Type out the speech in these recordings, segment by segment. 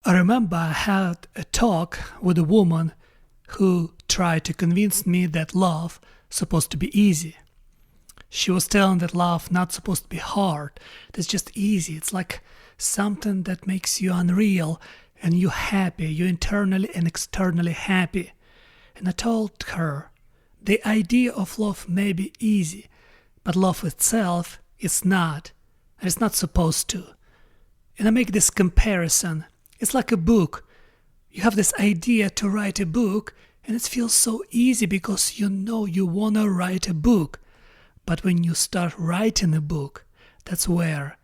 I remember I had a talk with a woman who tried to convince me that love is supposed to be easy. She was telling that love not supposed to be hard, it's just easy. It's like something that makes you unreal and you're happy, you're internally and externally happy. And I told her, the idea of love may be easy, but love itself is not, and it's not supposed to. And I make this comparison. It's like a book. You have this idea to write a book, and it feels so easy because you know you want to write a book. But when you start writing a book, that's where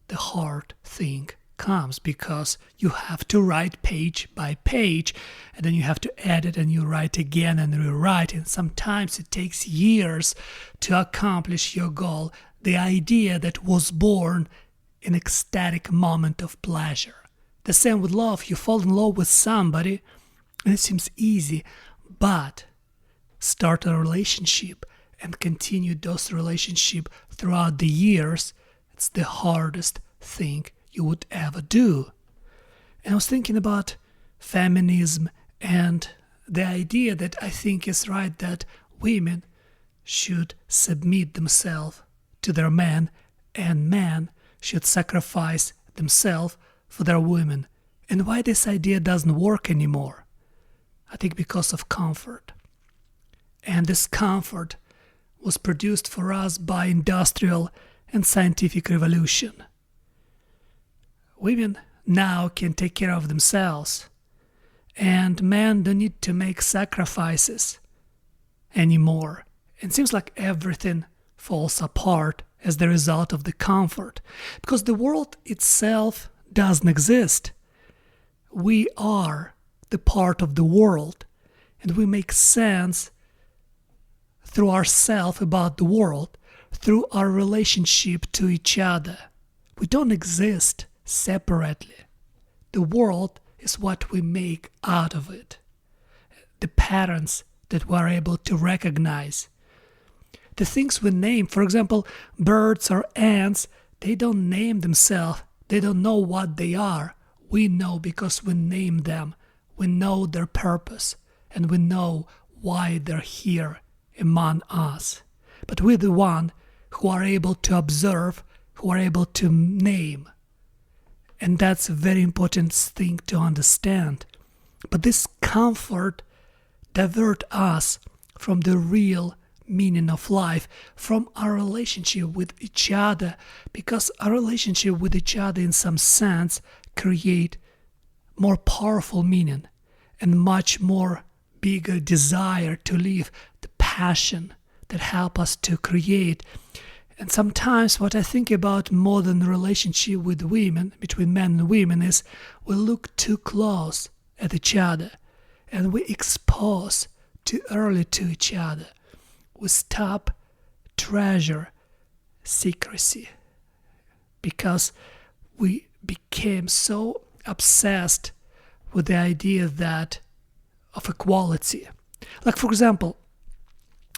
the hard thing comes, because you have to write page by page, and then you have to edit and you write again and rewrite, and sometimes it takes years to accomplish your goal, the idea that was born in ecstatic moment of pleasure. The same with love. You fall in love with somebody and it seems easy, but start a relationship and continue those relationship throughout the years, it's the hardest thing you would ever do. And I was thinking about feminism and the idea that I think is right, that women should submit themselves to their men and men should sacrifice themselves for their women. And why this idea doesn't work anymore? I think because of comfort. And this comfort was produced for us by industrial and scientific revolution. Women now can take care of themselves, and men don't need to make sacrifices anymore. It seems like everything falls apart as the result of the comfort, because the world itself doesn't exist. We are the part of the world, and we make sense through ourselves about the world, through our relationship to each other. We don't exist separately. The world is what we make out of it, the patterns that we are able to recognize. The things we name, for example, birds or ants, they don't name themselves. They don't know what they are. We know because we name them. We know their purpose, and we know why they're here among us. But we're the one who are able to observe, who are able to name. And that's a very important thing to understand. But this comfort divert us from the real meaning of life, from our relationship with each other, because our relationship with each other in some sense create more powerful meaning and much more bigger desire to live, the passion that help us to create. And sometimes what I think about modern relationship with women, between men and women, is we look too close at each other and we expose too early to each other. We stop treasure secrecy because we became so obsessed with the idea that of equality. Like, for example,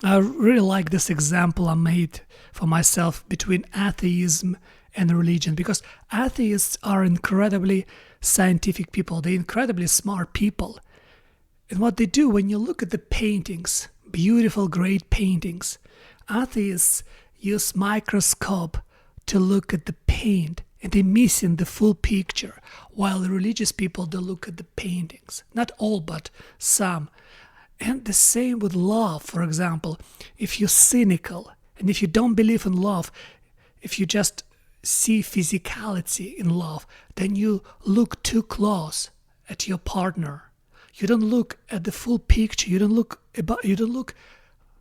I really like this example I made for myself between atheism and religion, because atheists are incredibly scientific people. They're incredibly smart people. And what they do, when you look at the paintings, beautiful, great paintings, atheists use microscope to look at the paint, and they're missing the full picture, while the religious people, they look at the paintings. Not all, but some. And the same with love, for example. If you're cynical, and if you don't believe in love, if you just see physicality in love, then you look too close at your partner. You don't look at the full picture. You don't look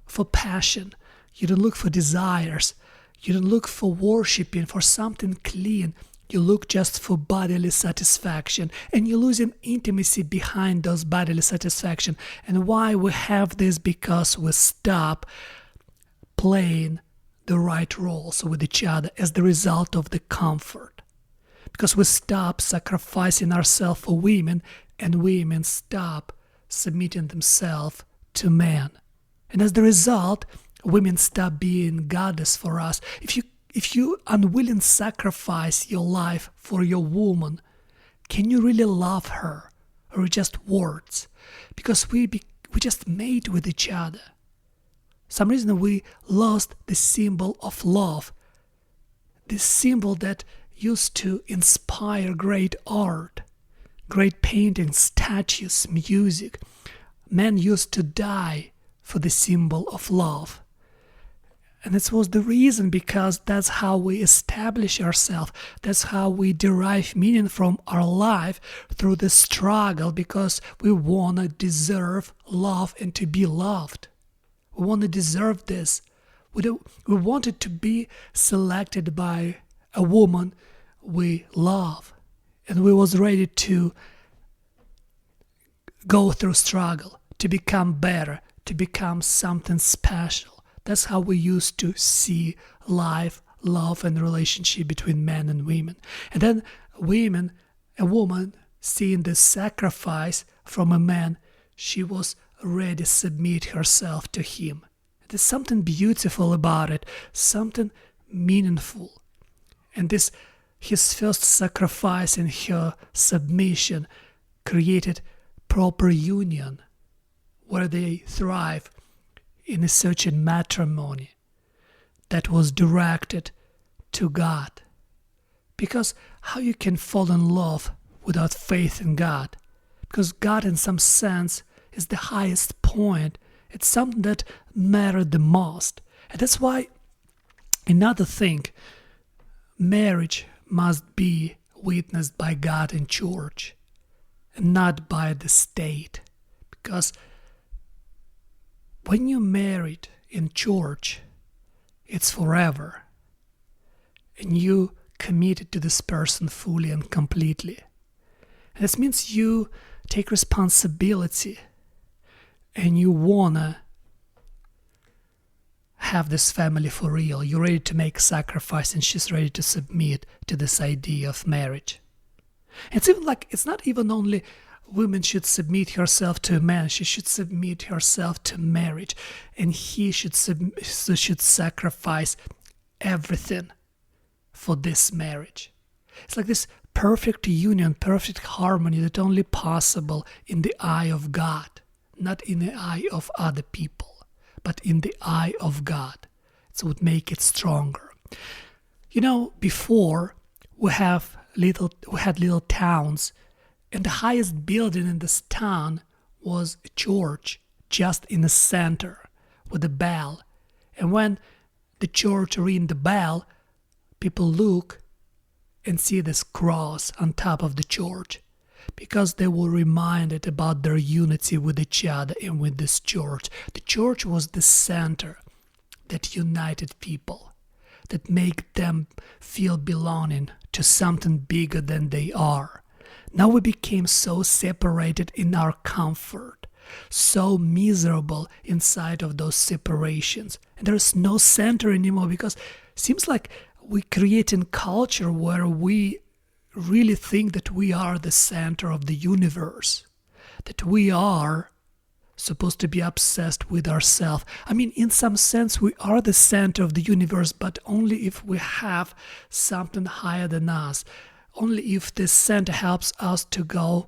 for passion. You don't look for desires. You don't look for worshiping, for something clean. You look just for bodily satisfaction, and you're losing intimacy behind those bodily satisfaction. And why we have this? Because we stop playing the right roles with each other as the result of the comfort. Because we stop sacrificing ourselves for women, and women stop submitting themselves to men. And as the result, women stop being goddess for us. If you unwilling sacrifice your life for your woman, can you really love her? Or just words? Because we just mate with each other. Some reason we lost the symbol of love. This symbol that used to inspire great art, great paintings, statues, music. Men used to die for the symbol of love. And this was the reason, because that's how we establish ourselves. That's how we derive meaning from our life, through the struggle, because we want to deserve love and to be loved. We want to deserve this. We wanted to be selected by a woman we love. And we was ready to go through struggle, to become better, to become something special. That's how we used to see life, love, and relationship between men and women. And then a woman seeing the sacrifice from a man, she was ready to submit herself to him. There's something beautiful about it, something meaningful. And his first sacrifice and her submission created proper union, where they thrive in a certain matrimony that was directed to God. Because how you can fall in love without faith in God? Because God, in some sense, is the highest point. It's something that mattered the most. And that's why, another thing, marriage must be witnessed by God in church and not by the state. Because when you're married in church, it's forever. And you committed to this person fully and completely. And this means you take responsibility and you wanna have this family for real. You're ready to make sacrifice, and she's ready to submit to this idea of marriage. It's not even only women should submit herself to a man. She should submit herself to marriage, and he should sacrifice everything for this marriage. It's like this perfect union, perfect harmony that only possible in the eye of God, not in the eye of other people, but in the eye of God. It would make it stronger. Before we had little towns, and the highest building in this town was a church, just in the center, with a bell. And when the church ring the bell, people look and see this cross on top of the church, because they were reminded about their unity with each other and with this church. The church was the center that united people, that make them feel belonging to something bigger than they are. Now we became so separated in our comfort, so miserable inside of those separations. And there's no center anymore, because it seems like we create a culture where we really think that we are the center of the universe, that we are supposed to be obsessed with ourselves. In some sense, we are the center of the universe, but only if we have something higher than us. Only if this center helps us to go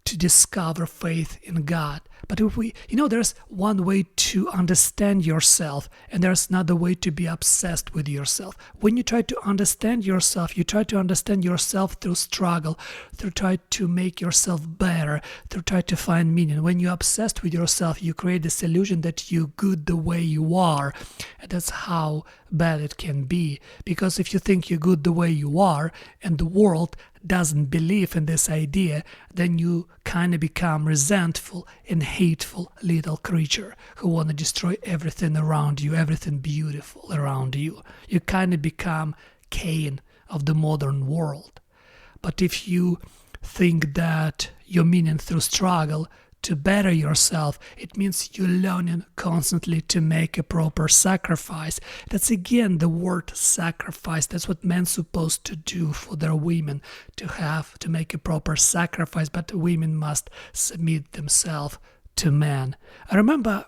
to discover faith in God. But if there's one way to understand yourself, and there's another way to be obsessed with yourself. When you try to understand yourself, you try to understand yourself through struggle, through try to make yourself better, through try to find meaning. When you're obsessed with yourself, you create this illusion that you're good the way you are. And that's how bad it can be. Because if you think you're good the way you are, and the world doesn't believe in this idea, then you kind of become resentful and hateful little creature who want to destroy everything around you, everything beautiful around you. You kind of become Cain of the modern world. But if you think that you're meaning through struggle to better yourself, it means you're learning constantly to make a proper sacrifice. That's again the word sacrifice. That's what men's supposed to do for their women, to make a proper sacrifice, but women must submit themselves to men. I remember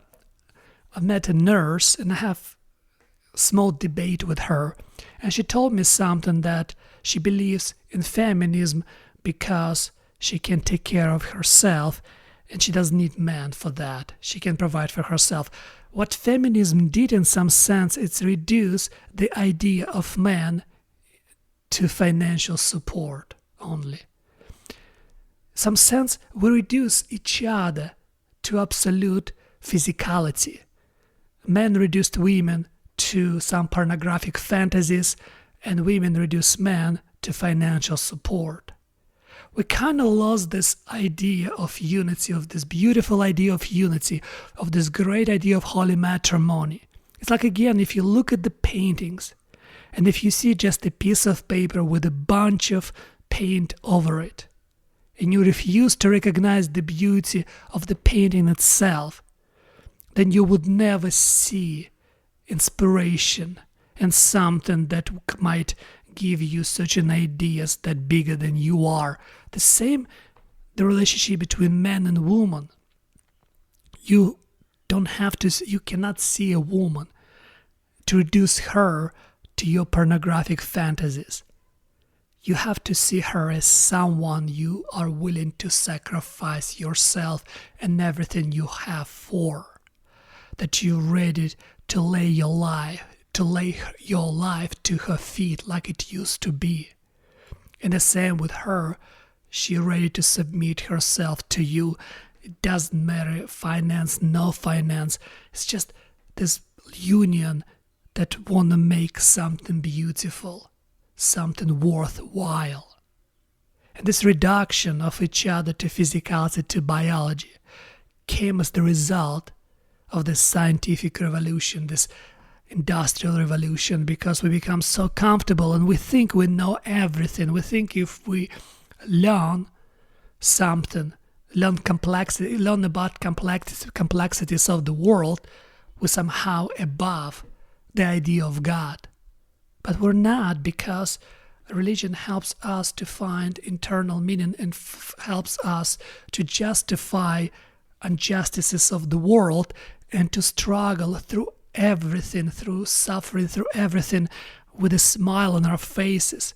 I met a nurse and I have a small debate with her, and she told me something, that she believes in feminism, because she can take care of herself and she doesn't need men for that. She can provide for herself. What feminism did in some sense, it's reduce the idea of man to financial support only. In some sense, we reduce each other to absolute physicality. Men reduced women to some pornographic fantasies, and women reduce men to financial support. We kind of lost this idea of unity, of this beautiful idea of unity, of this great idea of holy matrimony. It's like, again, if you look at the paintings, and if you see just a piece of paper with a bunch of paint over it, and you refuse to recognize the beauty of the painting itself, then you would never see inspiration and something that might give you such an ideas that bigger than you are. The same, the relationship between man and woman. You cannot see a woman to reduce her to your pornographic fantasies. You have to see her as someone you are willing to sacrifice yourself and everything you have for. That you're ready to lay your life to her feet like it used to be. And the same with her. She's ready to submit herself to you. It doesn't matter, finance, no finance. It's just this union that want to make something beautiful, something worthwhile. And this reduction of each other to physicality, to biology, came as the result of this scientific revolution, this industrial revolution, because we become so comfortable and we think we know everything. We think if we learn something, learn about complexities of the world, we're somehow above the idea of God. But we're not, because religion helps us to find internal meaning and helps us to justify injustices of the world and to struggle through everything, through suffering, through everything with a smile on our faces.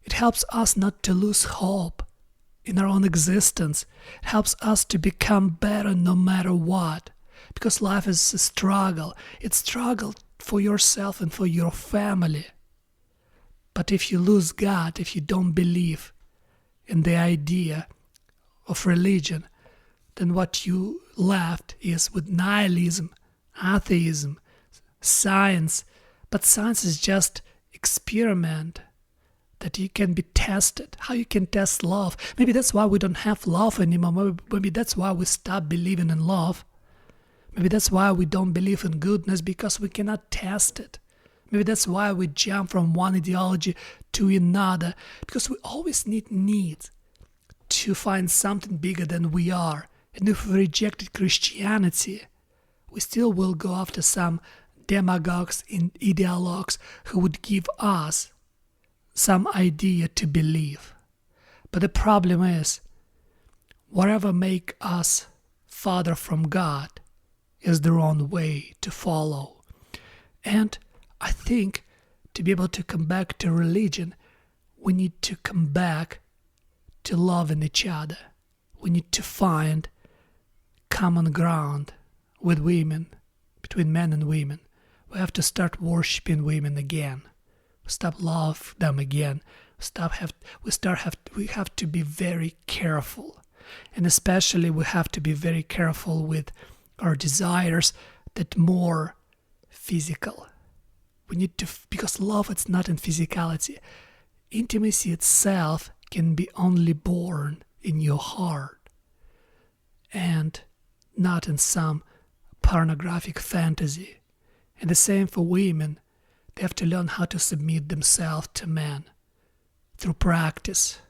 It helps us not to lose hope in our own existence. It helps us to become better no matter what, because life is a struggle. It's struggle for yourself and for your family. But if you lose God, if you don't believe in the idea of religion, then what you left is with nihilism, atheism, science. But science is just experiment that you can be tested. How you can test love. Maybe that's why we don't have love anymore. Maybe that's why we stop believing in love. Maybe that's why we don't believe in goodness, because we cannot test it. Maybe that's why we jump from one ideology to another, because we always need to find something bigger than we are. And if we rejected Christianity, we still will go after some demagogues and ideologues who would give us some idea to believe. But the problem is, whatever make us farther from God is the wrong way to follow. And I think to be able to come back to religion, we need to come back to loving each other. We need to find common ground with women, between men and women. We have to start worshiping women again. Stop love them again. We have to be very careful. And especially we have to be very careful with our desires that more physical. We need to, because love, it's not in physicality. Intimacy itself can be only born in your heart and not in some pornographic fantasy. And the same for women. They have to learn how to submit themselves to men through practice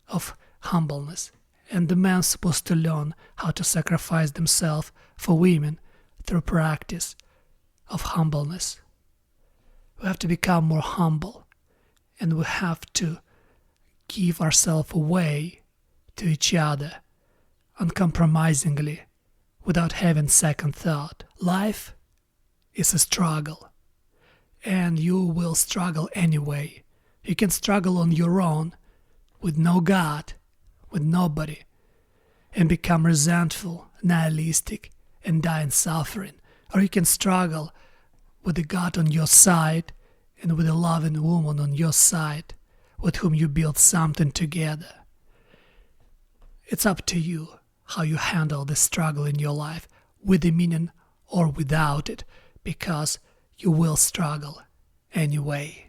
of humbleness. And the man's supposed to learn how to sacrifice themselves for women through practice of humbleness. We have to become more humble, and we have to give ourselves away to each other uncompromisingly without having second thought. Life is a struggle, and you will struggle anyway. You can struggle on your own with no God with nobody and become resentful, nihilistic, and die in suffering. Or you can struggle with the God on your side and with a loving woman on your side with whom you build something together. It's up to you how you handle the struggle in your life, with the meaning or without it, because you will struggle anyway.